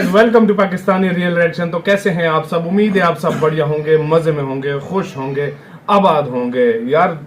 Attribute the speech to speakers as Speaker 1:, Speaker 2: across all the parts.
Speaker 1: Guys, welcome to Pakistani real reaction. तो कैसे हैं आप सब? उम्मीद है आप सब बढ़िया होंगे, मजे में होंगे, खुश होंगे, आबाद होंगे। यार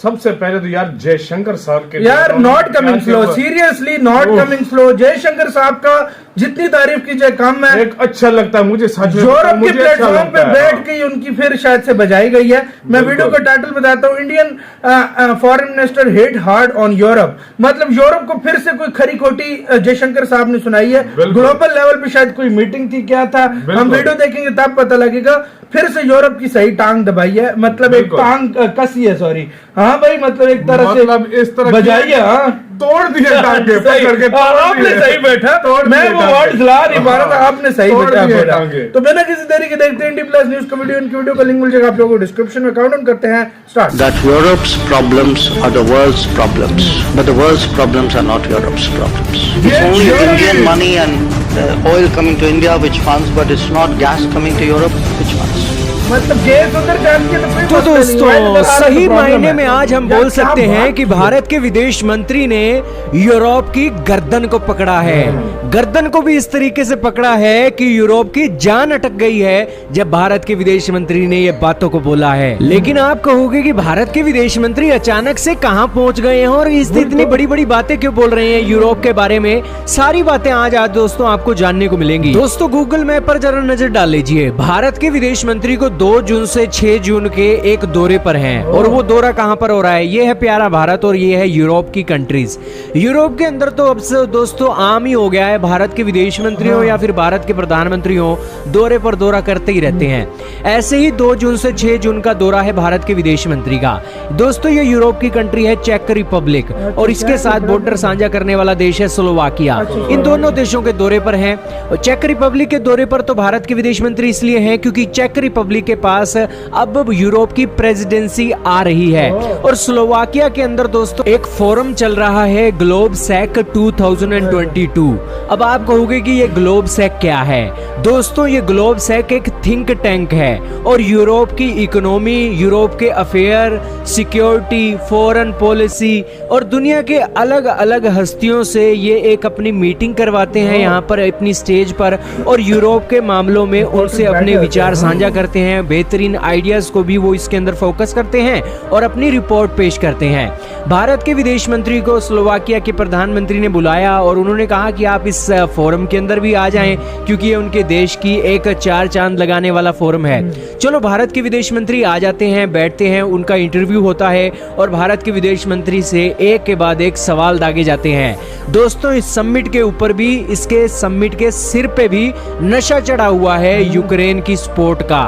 Speaker 1: सबसे पहले तो यार जयशंकर साहब के
Speaker 2: यार not coming flow, seriously not coming flow. Jaishankar साहब का जितनी तारीफ की जाए कम है।
Speaker 1: एक अच्छा लगता है मुझे सच में,
Speaker 2: यूरोप के प्लेटफॉर्म पे बैठ के उनकी फिर शायद से बजाई गई है। मैं वीडियो का टाइटल बताता हूँ, Indian foreign minister hit hard on Europe. मतलब यूरोप को फिर से कोई खरी खोटी जयशंकर साहब ने सुनाई है। ग्लोबल लेवल पे शायद कोई मीटिंग थी, क्या था, हम वीडियो देखेंगे तब पता लगेगा। फिर से यूरोप की सही टांग दबाई है, मतलब एक टांग कसी है, सॉरी हाँ भाई, मतलब एक तरह से
Speaker 1: इस तरह
Speaker 2: बजाई है, हाँ
Speaker 1: तोड़ दिए टांगे, पकड़ के
Speaker 2: आपने सही बैठा, मैं वो वर्ड ला नहीं पा रहा था, आपने सही बैठा। तो बिना किसी देरी के देखते हैं इंडी प्लस न्यूज का वीडियो। इनकी वीडियो का लिंक मिल जाएगा आप लोगों को डिस्क्रिप्शन में। काउंट डाउन करते हैं, start.
Speaker 3: That Europe's problems are the world's problems, but the world's problems are not Europe's problems. It's only Indian money and oil coming to India which funds, but it's not gas coming to Europe which funds.
Speaker 2: मतलब gas उधर जाती है
Speaker 4: तो दोस्तों सही मायने में आज हम बोल सकते हैं कि भारत के विदेश मंत्री ने यूरोप की गर्दन को पकड़ा है। गर्दन को भी इस तरीके से पकड़ा है कि यूरोप की जान अटक गई है जब भारत के विदेश मंत्री ने ये बातों को बोला है। लेकिन आप कहोगे कि भारत के विदेश मंत्री अचानक से कहां पहुंच गए हैं और इतनी बड़ी बड़ी बातें क्यों बोल रहे हैं यूरोप के बारे में। सारी बातें आज दोस्तों आपको जानने को मिलेंगी। दोस्तों गूगल मैप पर जरा नजर डाल लीजिए। भारत के विदेश मंत्री को 2 जून से 6 जून के एक दौरे पर हैं और वो दौरा कहां पर हो रहा है? ये है प्यारा भारत और ये है यूरोप की कंट्रीज। यूरोप के अंदर तो अब से दोस्तों आम ही हो गया है, भारत के विदेश मंत्री हो या फिर भारत के प्रधानमंत्री हो, दौरे पर दौरा करते ही रहते हैं। ऐसे ही 2 जून से 6 जून का दौरा है भारत के विदेश मंत्री का। दोस्तों ये यूरोप की कंट्री है चेक रिपब्लिक और इसके साथ बॉर्डर साझा करने वाला देश है स्लोवाकिया। इन दोनों देशों के दौरे पर हैं। चेक रिपब्लिक के दौरे पर तो भारत के विदेश मंत्री इसलिए हैं क्योंकि चेक रिपब्लिक के पास अब यूरोप की प्रेसिडेंसी आ रही है और स्लोवाकिया के अंदर दोस्तों एक फोरम चल रहा है ग्लोब सेक 2022। अब आप कहोगे कि ये ग्लोब सेक क्या है? दोस्तों ये ग्लोब सेक एक थिंक टैंक है और यूरोप की इकोनॉमी, यूरोप के अफेयर, सिक्योरिटी, फॉरेन पॉलिसी और दुनिया के अलग अलग हस्तियों से ये एक अपनी मीटिंग करवाते हैं यहाँ पर अपनी स्टेज पर और यूरोप के मामलों में उनसे अपने विचार साझा करते हैं। बेहतरीन आइडियाज को भी वो इसके अंदर फोकस करते हैं और अपनी रिपोर्ट पेश करते हैं। भारत के विदेश मंत्री को स्लोवाकिया के प्रधानमंत्री ने बुलाया और उन्होंने कहा कि आप इस फोरम के अंदर भी आ जाएं क्योंकि ये उनके देश की एक 4 चांद लगाने वाला फोरम है। चलो भारत के विदेश मंत्री आ जाते हैं, बैठते हैं, उनका इंटरव्यू होता है और भारत के विदेश मंत्री से एक के बाद एक सवाल दागे जाते हैं। दोस्तों इस समिट के ऊपर भी, इसके समिट के सिर पे भी नशा चढ़ा हुआ है यूक्रेन की सपोर्ट का।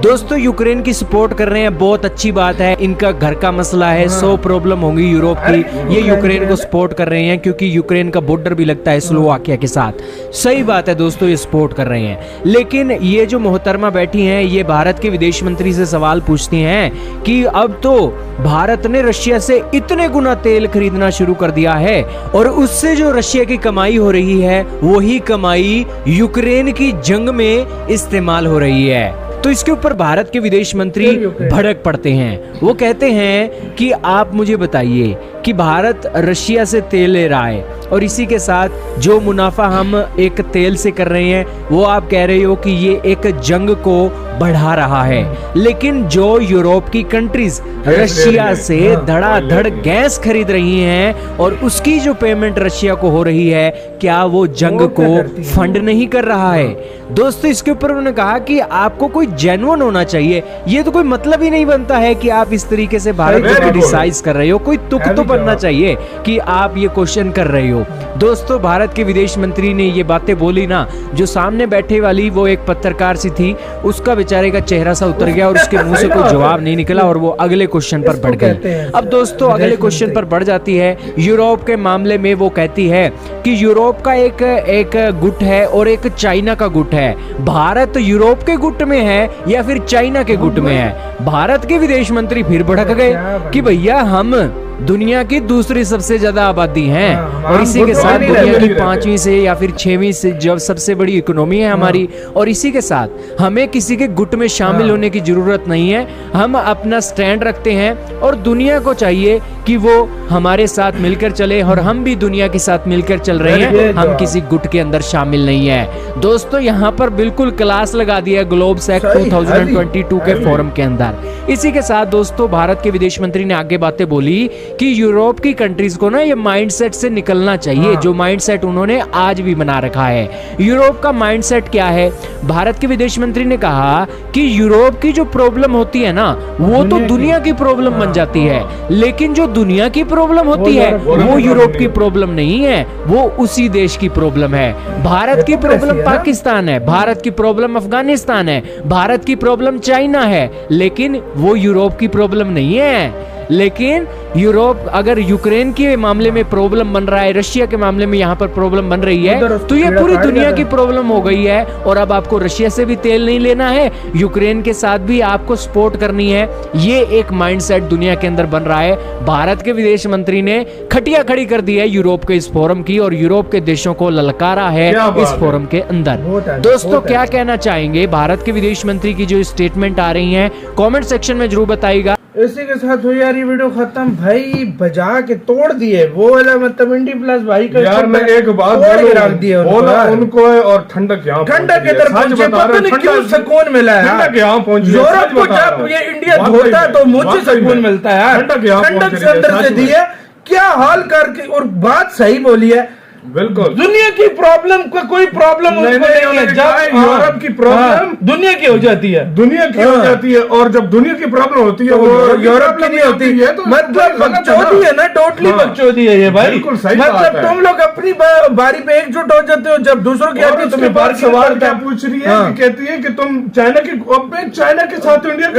Speaker 4: दोस्तों यूक्रेन की सपोर्ट कर रहे हैं, बहुत अच्छी बात है। इनका घर का मसला है, 100 प्रॉब्लम होंगी यूरोप की, ये यूक्रेन को सपोर्ट कर रहे हैं क्योंकि यूक्रेन का बॉर्डर भी लगता है स्लोवाकिया के साथ। सही बात है दोस्तों, ये सपोर्ट कर रहे हैं। लेकिन ये जो मोहतरमा बैठी हैं ये भारत के विदेश मंत्री से सवाल पूछती हैं कि अब तो भारत ने रशिया से इतने गुना तेल खरीदना शुरू कर दिया है और उससे जो रशिया की कमाई हो रही है वही कमाई यूक्रेन की जंग में इस्तेमाल हो रही है। तो इसके ऊपर भारत के विदेश मंत्री भड़क पड़ते हैं। वो कहते हैं कि आप मुझे बताइए कि भारत रशिया से तेल ले रहा है और इसी के साथ जो मुनाफा हम एक तेल से कर रहे हैं वो आप कह रहे हो कि ये एक जंग को बढ़ा रहा है। लेकिन जो यूरोप की कंट्रीज रशिया से धड़ाधड़ गैस खरीद रही हैं और उसकी जो पेमेंट रशिया को हो रही है, क्या वो जंग को फंड नहीं कर रहा है? दोस्तों इसके ऊपर उन्होंने कहा कि आपको कोई जेन्युइन होना चाहिए। ये तो कोई मतलब ही नहीं बनता है कि आप इस तरीके से भारत को क्रिटिसाइज कर रहे हो, कोई तुक तो बनना चाहिए कि आप ये क्वेश्चन कर रहे हो। दोस्तों भारत के विदेश मंत्री ने ये बातें बोली ना, जो सामने बैठे वाली वो एक पत्रकार सी थी, उसका बेचारे का चेहरा सा उतर गया और उसके मुंह से कोई जवाब नहीं निकला और वो अगले क्वेश्चन पर बढ़ गई। अब दोस्तों अगले क्वेश्चन पर बढ़ जाती है। यूरोप के मामले में वो कहती है कि यूरोप का एक गुट है और एक चाइना का गुट है। भारत यूरोप के गुट में है या फिर चाइना के गुट में है? भारत के विदेश मंत्री फिर भड़क गए कि भैया हम दुनिया की दूसरी सबसे ज्यादा आबादी है और इसी के साथ दुनिया की 5वीं से या फिर 6वीं से जो सबसे बड़ी इकोनॉमी है हमारी, और इसी के साथ हमें किसी के गुट में शामिल होने की जरूरत नहीं है। हम अपना स्टैंड रखते हैं और दुनिया को चाहिए कि वो हमारे साथ मिलकर चले और हम भी दुनिया के साथ मिलकर चल रहे हैं, हम किसी गुट के अंदर शामिल नहीं है। दोस्तों यहाँ पर बिल्कुल क्लास लगा दिया ग्लोबस एक्ट 2022 के फोरम के अंदर। इसी के साथ दोस्तों भारत के विदेश मंत्री ने आगे बातें बोली कि यूरोप की कंट्रीज को ना ये माइंडसेट से निकलना चाहिए, जो माइंडसेट उन्होंने आज भी बना रखा है। यूरोप का माइंडसेट क्या है? भारत के विदेश मंत्री ने कहा कि यूरोप की जो प्रॉब्लम होती है ना वो तो दुनिया की प्रॉब्लम बन जाती है, लेकिन जो दुनिया की प्रॉब्लम होती है वो यूरोप की प्रॉब्लम नहीं है, वो उसी देश की प्रॉब्लम है। भारत की प्रॉब्लम पाकिस्तान है, भारत की प्रॉब्लम अफगानिस्तान है, भारत की प्रॉब्लम चाइना है, लेकिन वो यूरोप की प्रॉब्लम नहीं है। लेकिन यूरोप अगर यूक्रेन के मामले में प्रॉब्लम बन रहा है, रशिया के मामले में यहाँ पर प्रॉब्लम बन रही है, तो ये पूरी दुनिया की प्रॉब्लम हो गई है। और अब आपको रशिया से भी तेल नहीं लेना है, यूक्रेन के साथ भी आपको सपोर्ट करनी है। ये एक माइंडसेट दुनिया के अंदर बन रहा है। भारत के विदेश मंत्री ने खटिया खड़ी कर दी है यूरोप के इस फोरम की और यूरोप के देशों को ललकारा है इस फोरम के अंदर। दोस्तों क्या कहना चाहेंगे भारत के विदेश मंत्री की जो स्टेटमेंट आ रही है, कॉमेंट सेक्शन में जरूर बताइएगा।
Speaker 2: इसी के साथ हुई यार ये वीडियो खत्म। भाई बजा के तोड़ दिए वो वाला, मतलब इंडी प्लस भाई का
Speaker 1: यार मैं एक बात
Speaker 2: रख दिया
Speaker 1: बोला उनको है, और ठंडक यहाँ
Speaker 2: ठंडक इधर पहुंचे, पता नहीं क्यों सुकून मिला है।
Speaker 1: ठंडक यहाँ पहुंची,
Speaker 2: यूरोप को जब ये इंडिया धोता है तो मुझे सुकून मिलता है यार। ठंडक से अंदर से दी है, क्या हाल करके, और बात सही बोली है।
Speaker 1: बिल्कुल
Speaker 2: दुनिया की प्रॉब्लम को कोई प्रॉब्लम नहीं है, जब
Speaker 1: यूरोप की प्रॉब्लम
Speaker 2: दुनिया की हो जाती है,
Speaker 1: दुनिया की हो जाती है, और जब दुनिया की प्रॉब्लम होती है वो
Speaker 2: यूरोप की नहीं होती है। तो मतलब बकचोदी है ना, टोटली बकचोदी है ये भाई।
Speaker 1: बिल्कुल सही
Speaker 2: मतलब तुम लोग अपनी बारी पे एकजुट हो जाते हो, जब दूसरों की आती है तुम्हें बार
Speaker 1: सवाल क्या पूछ रही है कि कहती है कि तुम चाइना के साथ इंडिया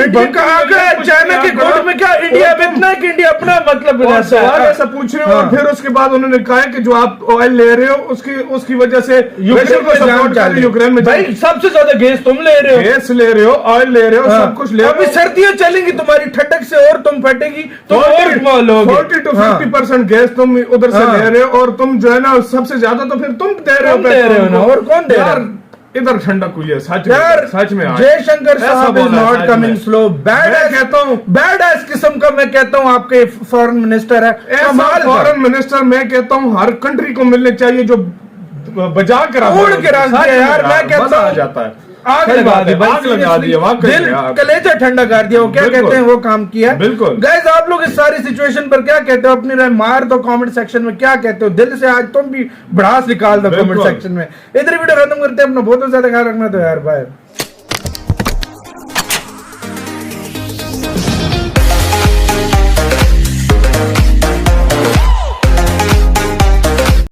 Speaker 2: चाइना के गुट में क्या इंडिया में इतना कि इंडिया अपना मतलब
Speaker 1: सवाल ऐसा पूछ रहे हो। और फिर उसके बाद उन्होंने कहा कि जो आप ऑयल ले रहे हो उसकी वजह से यूक्रेन को सपोर्ट कर रहे हो। यूक्रेन में
Speaker 2: भाई सबसे ज्यादा गैस तुम ले रहे हो,
Speaker 1: गैस ले रहे हो, ऑयल ले रहे हो, सब कुछ ले रहे हो।
Speaker 2: अभी सर्दियां चलेंगी तुम्हारी ठंडक से और तुम फटेगी, तुम
Speaker 1: 40 to 50% गैस तुम उधर से ले रहे हो, और तुम जो है ना सबसे ज्यादा तो फिर तुम दे रहे हो ना, और कौन दे रहा है? इधर ठंडक हुई है सच में।
Speaker 2: जयशंकर साहब is not coming slow, bad
Speaker 1: कहता हूँ,
Speaker 2: बैड एस किस्म का मैं कहता हूँ आपके फॉरेन मिनिस्टर है।
Speaker 1: फॉरेन मिनिस्टर मैं कहता हूँ हर कंट्री को मिलने चाहिए जो बजा कर
Speaker 2: यार। मैं कहता हूँ
Speaker 1: जाता है
Speaker 2: आग लगा दी, दिल कलेजा ठंडा कर दिया। वो क्या कहते हैं वो काम किया।
Speaker 1: बिल्कुल
Speaker 2: गाइस आप लोग इस सारी सिचुएशन पर क्या कहते हो? अपनी राय मार दो कमेंट सेक्शन में, क्या कहते हो दिल से? आज तुम भी भड़ास निकाल दो कमेंट सेक्शन में। इधर वीडियो खत्म करते हैं, अपना बहुत ज्यादा ख्याल रखना। तो यार बाय।